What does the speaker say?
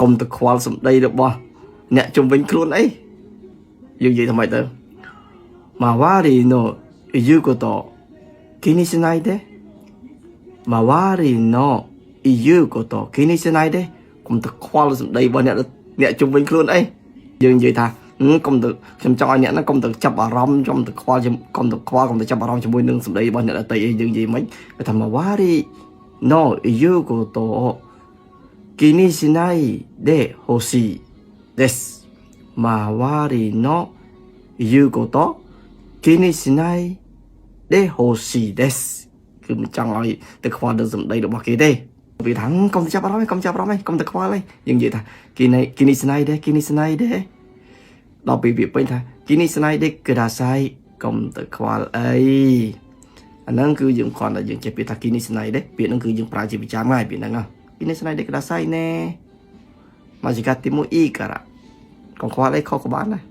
កុំទៅខ្វល់សម្ដីរបស់អ្នកជំវិញខ្លួនអីយើងនិយាយថាម៉េចទៅ周りの言うこと気にしないで周りの言うこと気にしないでកុំទៅខ្វល់សម្ដីរបស់អ្នកជំវិញខ្លួនអីយើងនិយាយថាកុំទៅខ្ញុំចង់ឲ្យអ្នកហ្នឹងកុំទៅចាប់អារម្មណ៍កុំទៅខ្វល់កុំទៅចាប់អារម្មណ៍ជាមួយនឹងសម្ដីរបស់អ្នកដទៃអីយើងនិយាយមិនគេថា周りの言うことを気にしないでほしいです周りの言うこと気にしないでほしいですគឺមិនចង់ឲ្យទៅខ្វល់នឹងសម្ដីរបស់គេទេវាថាកុំទៅចាប់អារម្មណ៍កុំចាប់អារម្មណ៍កុំទៅខ្វល់អីយើងនិយាយថា気にしないで気にしないでដល់ពេលវាពេញថា気にしないでくださいកុំទៅខ្វល់អីអាហ្នឹងគឺយើងគ្រាន់តែយើងចេះពាក្យថា気にしないでពាក្យហ្នឹងគឺយើងប្រើជាប្រចាំហើយពាក្យហ្នឹង気にしないでくださいね間違ってもいいからកុំខ្វល់អីខុសក៏បានដែរ